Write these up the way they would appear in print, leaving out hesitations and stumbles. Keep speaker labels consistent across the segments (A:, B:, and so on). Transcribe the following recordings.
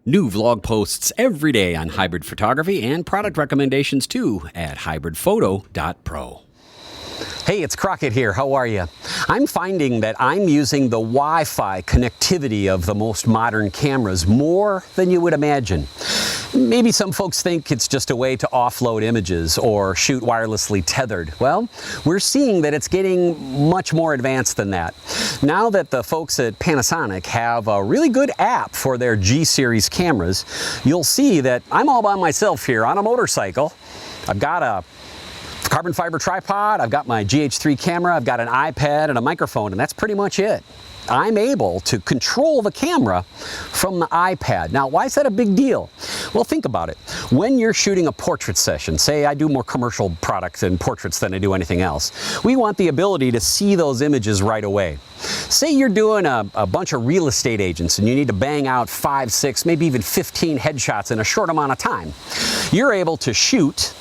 A: New vlog posts every day on hybrid photography and product recommendations too at hybridphoto.pro. Hey, it's Crockett here. How are you? I'm finding that I'm using the Wi-Fi connectivity of the most modern cameras more than you would imagine. Maybe some folks think it's just a way to offload images or shoot wirelessly tethered. Well, we're seeing that it's getting much more advanced than that. Now that the folks at Panasonic have a really good app for their G-series cameras, you'll see that I'm all by myself here on a motorcycle. I've got a carbon fiber tripod, I've got my GH3 camera, I've got an iPad and a microphone, and that's pretty much it. I'm able to control the camera from the iPad. Now, why is that a big deal? Well, think about it. When you're shooting a portrait session, say I do more commercial products and portraits than I do anything else, we want the ability to see those images right away. Say you're doing a bunch of real estate agents and you need to bang out 5, 6, maybe even 15 headshots in a short amount of time. You're able to shoot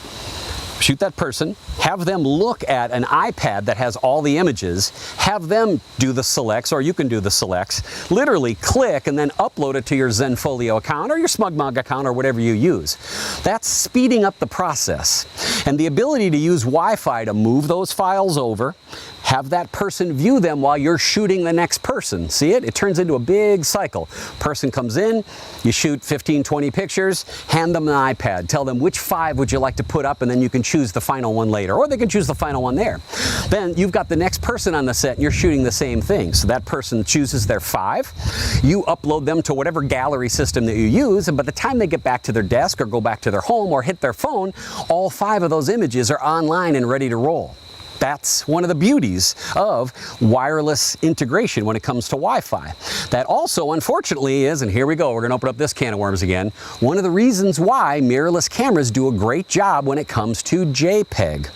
A: that person, have them look at an iPad that has all the images, have them do the selects, or you can do the selects, literally click and then upload it to your Zenfolio account or your SmugMug account or whatever you use. That's speeding up the process. And the ability to use Wi-Fi to move those files over, have that person view them while you're shooting the next person. See it? It turns into a big cycle. Person comes in, you shoot 15, 20 pictures, hand them an iPad, tell them which 5 would you like to put up, and then you can choose the final one later, or they can choose the final one there. Then you've got the next person on the set and you're shooting the same thing. So that person chooses their 5, you upload them to whatever gallery system that you use, and by the time they get back to their desk or go back to their home or hit their phone, all 5 of those images are online and ready to roll. That's one of the beauties of wireless integration when it comes to Wi-Fi. That also, unfortunately, is, and here we go, we're going to open up this can of worms again, one of the reasons why mirrorless cameras do a great job when it comes to JPEG.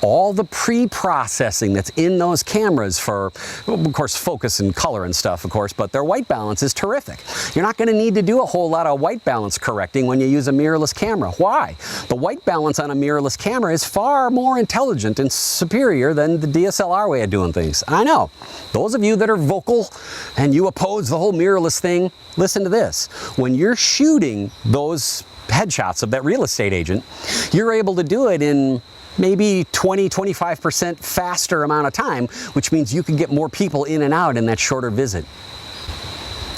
A: All the pre-processing that's in those cameras for, of course, focus and color and stuff, of course, but their white balance is terrific. You're not going to need to do a whole lot of white balance correcting when you use a mirrorless camera. Why? The white balance on a mirrorless camera is far more intelligent and superior than the DSLR way of doing things. I know. Those of you that are vocal and you oppose the whole mirrorless thing, listen to this. When you're shooting those headshots of that real estate agent, you're able to do it in maybe 20-25% faster amount of time, which means you can get more people in and out in that shorter visit.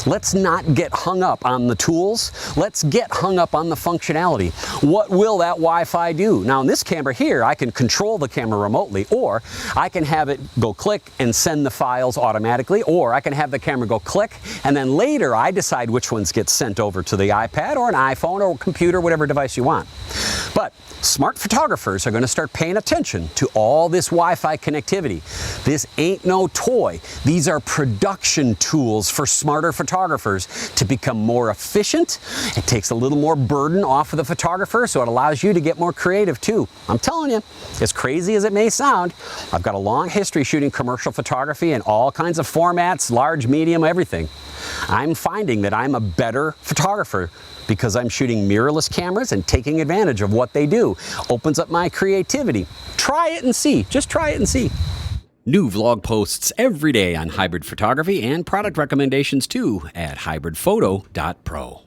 A: Let's not get hung up on the tools. Let's get hung up on the functionality. What will that Wi-Fi do? Now in this camera here, I can control the camera remotely, or I can have it go click and send the files automatically, or I can have the camera go click and then later I decide which ones get sent over to the iPad or an iPhone or computer, whatever device you want. But smart photographers are going to start paying attention to all this Wi-Fi connectivity. This ain't no toy. These are production tools for smarter photographers to become more efficient. It takes a little more burden off of the photographer, so it allows you to get more creative too. I'm telling you, as crazy as it may sound, I've got a long history shooting commercial photography in all kinds of formats, large, medium, everything. I'm finding that I'm a better photographer because I'm shooting mirrorless cameras and taking advantage of what they do. Opens up my creativity. Try it and see. Just try it and see. New vlog posts every day on hybrid photography and product recommendations too at hybridphoto.pro.